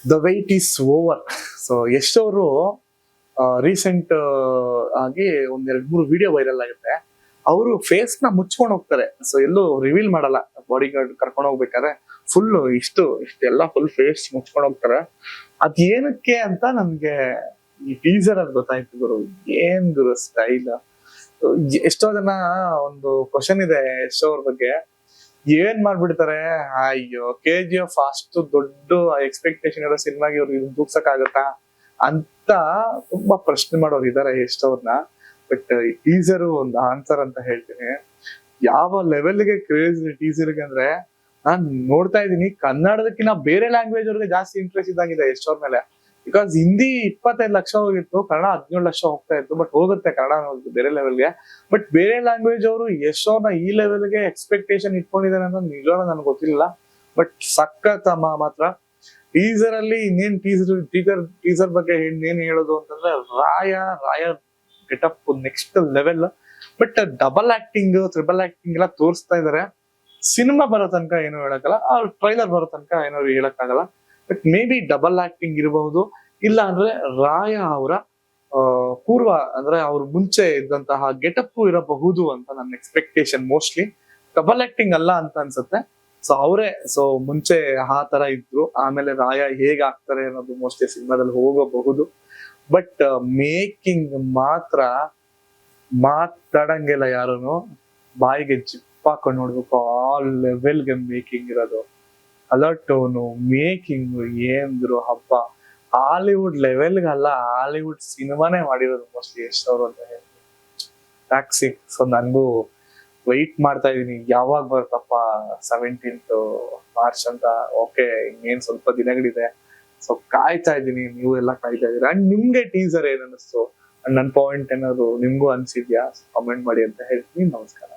The white is over. So Yash ಅವರು recent ಆಗಿ ಒಂದ್ 2-3 ವಿಡಿಯೋ ವೈರಲ್ ಆಗುತ್ತೆ. ಅವರು ಫೇಸ್ ನ ಮುಚ್ಕೊಂಡು ಹೋಗ್ತಾರೆ. ಸೊ ಎಲ್ಲೂ ರಿವೀಲ್ ಮಾಡಲ್ಲ. ಬಾಡಿ ಗಾರ್ಡ್ ಕರ್ಕೊಂಡು ಹೋಗ್ಬೇಕಾದ್ರೆ ಫುಲ್ ಇಷ್ಟೆಲ್ಲ ಫುಲ್ ಫೇಸ್ ಮುಚ್ಕೊಂಡು ಹೋಗ್ತಾರೆ. ಅದೇನಕ್ಕೆ ಅಂತ ನಮ್ಗೆ ಈ ಟೀಸರ್ ಅಲ್ಲಿ ಗೊತ್ತಾಯ್ತು ಗುರು. ಏನ್ ಗುರು ಸ್ಟೈಲ್. ಎಷ್ಟೋ ಜನ ಒಂದು ಕ್ವಶನ್ ಇದೆ ಯಶ್ ಅವ್ರ ಬಗ್ಗೆ. ಏನ್ ಮಾಡ್ಬಿಡ್ತಾರೆ, ಅಯ್ಯೋ KGF ಅಷ್ಟು ದೊಡ್ಡ ಎಕ್ಸ್ಪೆಕ್ಟೇಷನ್ ಇರೋ ಸಿನಿಮಾಗೆ ಇವ್ರಿಗೆ ದೂಗ್ಸಕ್ ಆಗತ್ತಾ ಅಂತ ತುಂಬಾ ಪ್ರಶ್ನೆ ಮಾಡೋರು ಇದಾರೆ ಯಶ್ ಅವ್ರನ್ನ. ಬಟ್ ಟೀಸರ್ ಒಂದು ಆನ್ಸರ್ ಅಂತ ಹೇಳ್ತೀನಿ. ಯಾವ ಲೆವೆಲ್ಗೆ ಕ್ರೇಜ್ ಟೀಸರ್ಗೆ ಅಂದ್ರೆ, ನಾನ್ ನೋಡ್ತಾ ಇದ್ದೀನಿ ಕನ್ನಡದಕ್ಕಿಂತ ಬೇರೆ ಲ್ಯಾಂಗ್ವೇಜ್ ಅವ್ರಿಗೆ ಜಾಸ್ತಿ ಇಂಟ್ರೆಸ್ಟ್ ಇದ್ದಂಗಿದೆ ಯಶ್ ಅವ್ರ ಮೇಲೆ. ಬಿಕಾಸ್ ಹಿಂದಿ 25 ಲಕ್ಷ ಹೋಗಿತ್ತು, ಕನ್ನಡ 17 ಲಕ್ಷ ಹೋಗ್ತಾ ಇತ್ತು. ಬಟ್ ಹೋಗುತ್ತೆ ಕನ್ನಡ ಬೇರೆ ಲೆವೆಲ್ಗೆ. ಬಟ್ ಬೇರೆ ಲ್ಯಾಂಗ್ವೇಜ್ ಅವರು ಯಶ್ ಅವ್ರನ್ನ ಈ ಲೆವೆಲ್ಗೆ ಎಕ್ಸ್ಪೆಕ್ಟೇಷನ್ ಇಟ್ಕೊಂಡಿದ್ದಾರೆ ಅಂತ ನಿಜವಾಗ್ಲೂ ನನ್ಗೆ ಗೊತ್ತಿಲ್ಲ. ಬಟ್ ಸಖತ್ ಮಾತ್ರ ಟೀಸರ್ ಅಲ್ಲಿ ಇನ್ನೇನ್ ಟೀಸರ್ ಬಗ್ಗೆ ಇನ್ನೇನ್ ಹೇಳೋದು ಅಂತಂದ್ರೆ, Raya getup next level. But double acting, triple acting ಎಲ್ಲ ತೋರಿಸ್ತಾ ಇದಾರೆ. ಸಿನಿಮಾ ಬರೋ ತನಕ ಏನು ಹೇಳಕ್ಕಲ್ಲ, ಟ್ರೈಲರ್ ಬರೋ ತನಕ ಏನೋ ಹೇಳಕ್ಕಾಗಲ್ಲ. But may be double acting ಇರಬಹುದು, ಇಲ್ಲ ಅಂದ್ರೆ ರಾಯ ಅವರ ಪೂರ್ವ ಅಂದ್ರೆ ಅವ್ರ ಮುಂಚೆ ಇದ್ದಂತಹ ಗೆಟಪ್ ಇರಬಹುದು ಅಂತ ನನ್ನ ಎಕ್ಸ್ಪೆಕ್ಟೇಷನ್. ಮೋಸ್ಟ್ಲಿ ಡಬಲ್ ಆಕ್ಟಿಂಗ್ ಅಲ್ಲ ಅಂತ ಅನ್ಸುತ್ತೆ. ಸೊ ಅವರೇ ಮುಂಚೆ ಆ ತರ ಇದ್ರು, ಆಮೇಲೆ ರಾಯ ಹೇಗ್ ಆಗ್ತಾರೆ ಅನ್ನೋದು ಮೋಸ್ಟ್ಲಿ ಸಿನಿಮಾದಲ್ಲಿ ಹೋಗಬಹುದು. ಬಟ್ ಮೇಕಿಂಗ್ ಮಾತ್ರ ಮಾತಾಡಂಗಿಲ್ಲ ಯಾರುನು. ಬಾಯಿಗೆ ಜಿಪ್ ಹಾಕೊಂಡು ನೋಡ್ಬೇಕು, ಆ ಲೆವೆಲ್ಗೆ ಮೇಕಿಂಗ್ ಇರೋದು. ಅಲರ್ಟ್ ಟೋನು, ಮೇಕಿಂಗ್ ಏನ್ರು ಹಬ್ಬ. ಹಾಲಿವುಡ್ ಲೆವೆಲ್ಗಲ್ಲ, ಹಾಲಿವುಡ್ ಸಿನಿಮಾನೇ ಮಾಡಿರೋದು ಮೋಸ್ಟ್ಲಿ ಯಶ್ ಅವರು ಅಂತ ಹೇಳಿ ಟ್ಯಾಕ್ಸಿ. ಸೊ ನನ್ಗೂ ವೈಟ್ ಮಾಡ್ತಾ ಇದೀನಿ, ಯಾವಾಗ ಬರ್ತಪ್ಪ 17th ಮಾರ್ಚ್ ಅಂತ. ಓಕೆ, ಇನ್ನೇನ್ ಸ್ವಲ್ಪ ದಿನಗಳಿದೆ. ಸೊ ಕಾಯ್ತಾ ಇದ್ದೀನಿ, ನೀವು ಎಲ್ಲ ಕಾಯ್ತಾ ಇದೀರ. ಅಂಡ್ ನಿಮ್ಗೆ ಟೀಸರ್ ಏನ್ ಅನ್ನಿಸ್ತು, ನನ್ ಪಾಯಿಂಟ್ ಏನಾದ್ರು ನಿಮ್ಗೂ ಅನ್ಸಿದ್ಯಾ, ಕಮೆಂಟ್ ಮಾಡಿ ಅಂತ ಹೇಳ್ತೀನಿ. ನಮಸ್ಕಾರ.